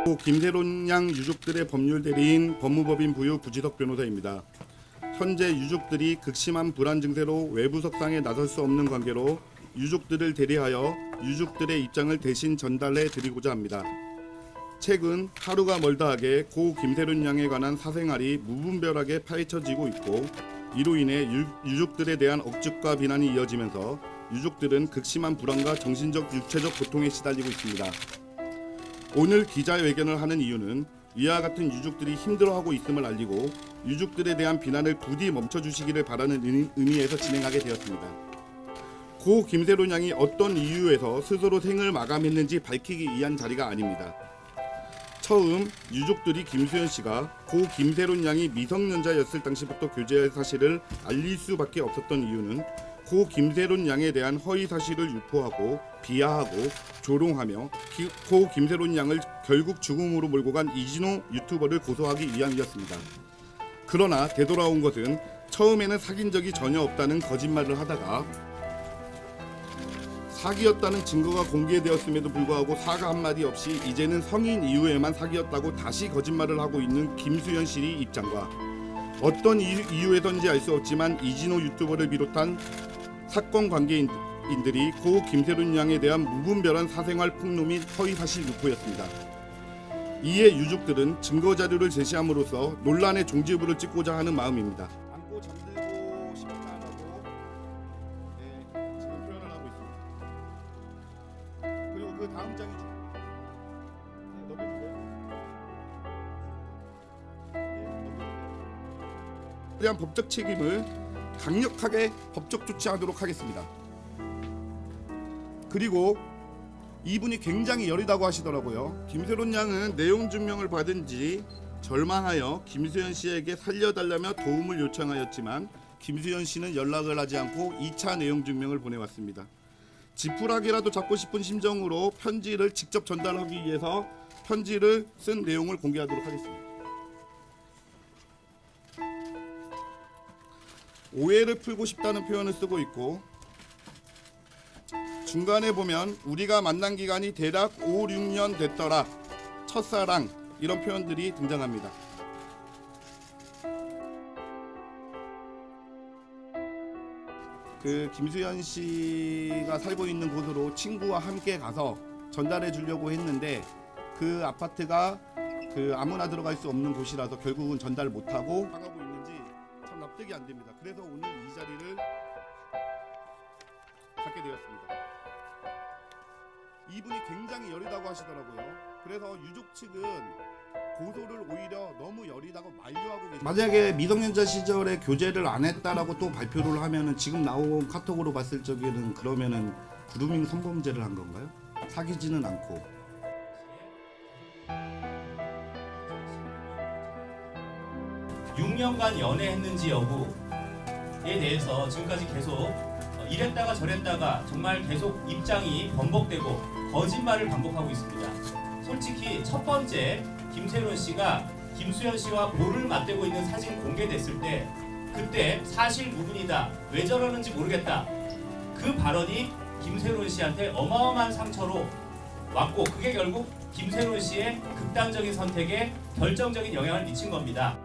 김세론 양 유족들의 법률 대리인 법무법인 부유 구지석 변호사입니다. 현재 유족들이 극심한 불안 증세로 외부 석상에 나설 수 없는 관계로 유족들을 대리하여 유족들의 입장을 대신 전달해 드리고자 합니다. 최근 하루가 멀다하게 고 김세론 양에 관한 사생활이 무분별하게 파헤쳐지고 있고 이로 인해 유족들에 대한 억측과 비난이 이어지면서 유족들은 극심한 불안과 정신적 육체적 고통에 시달리고 있습니다. 오늘 기자회견을 하는 이유는 이와 같은 유족들이 힘들어하고 있음을 알리고 유족들에 대한 비난을 부디 멈춰주시기를 바라는 의미에서 진행하게 되었습니다. 고 김세론 양이 어떤 이유에서 스스로 생을 마감했는지 밝히기 위한 자리가 아닙니다. 처음 유족들이 김수현 씨가 고 김세론 양이 미성년자였을 당시부터 교제할 사실을 알릴 수밖에 없었던 이유는 고 김세론 양에 대한 허위 사실을 유포하고 비하하고 조롱하며 고 김세론 양을 결국 죽음으로 몰고 간 이진호 유튜버를 고소하기 위함이었습니다. 그러나 되돌아온 것은 처음에는 사귄 적이 전혀 없다는 거짓말을 하다가 사귀었다는 증거가 공개되었음에도 불구하고 사과 한마디 없이 이제는 성인 이후에만 사귀었다고 다시 거짓말을 하고 있는 김수현 씨의 입장과 어떤 이유에선지 알 수 없지만 이진호 유튜버를 비롯한 사건 관계인들이 고 김세론 양에 대한 무분별한 사생활 폭로 및 허위사실 유포였습니다. 이에 유족들은 증거자료를 제시함으로써 논란의 종지부를 찍고자 하는 마음입니다. 안고 잠들고 싶다라고 지금 표현을 하고 있습니다. 그리고 그 다음 장이죠. 넘겨주세요. 대한 법적 책임을 강력하게 법적 조치하도록 하겠습니다. 그리고 이분이 굉장히 여리다고 하시더라고요. 김세론 양은 내용 증명을 받은 지 절망하여 김수현 씨에게 살려달라며 도움을 요청하였지만 김수현 씨는 연락을 하지 않고 2차 내용 증명을 보내왔습니다. 지푸라기라도 잡고 싶은 심정으로 편지를 직접 전달하기 위해서 편지를 쓴 내용을 공개하도록 하겠습니다. 오해를 풀고 싶다는 표현을 쓰고 있고 중간에 보면 우리가 만난 기간이 대략 5, 6년 됐더라, 첫사랑 이런 표현들이 등장합니다. 그 김수현 씨가 살고 있는 곳으로 친구와 함께 가서 전달해 주려고 했는데 그 아파트가 아무나 들어갈 수 없는 곳이라서 결국은 전달 못하고 나가고 있는지 참 납득이 안 됩니다. 그래서 오늘 이 자리를 갖게 되었습니다. 이분이 굉장히 여리다고 하시더라고요. 그래서 유족 측은 고소를 오히려 너무 여리다고 만류하고 계십니다. 만약에 미성년자 시절에 교제를 안 했다라고 또 발표를 하면은 지금 나온 카톡으로 봤을 적에는 그러면은 그루밍 성범죄를 한 건가요? 사귀지는 않고. 6년간 연애했는지 여부에 대해서 지금까지 계속 이랬다가 저랬다가 정말 계속 입장이 번복되고 거짓말을 반복하고 있습니다. 솔직히 첫 번째 김세론 씨가 김수현 씨와 볼을 맞대고 있는 사진 공개됐을 때 그때 사실 무근이다, 왜 저러는지 모르겠다, 그 발언이 김세론 씨한테 어마어마한 상처로 왔고 그게 결국 김세론 씨의 극단적인 선택에 결정적인 영향을 미친 겁니다.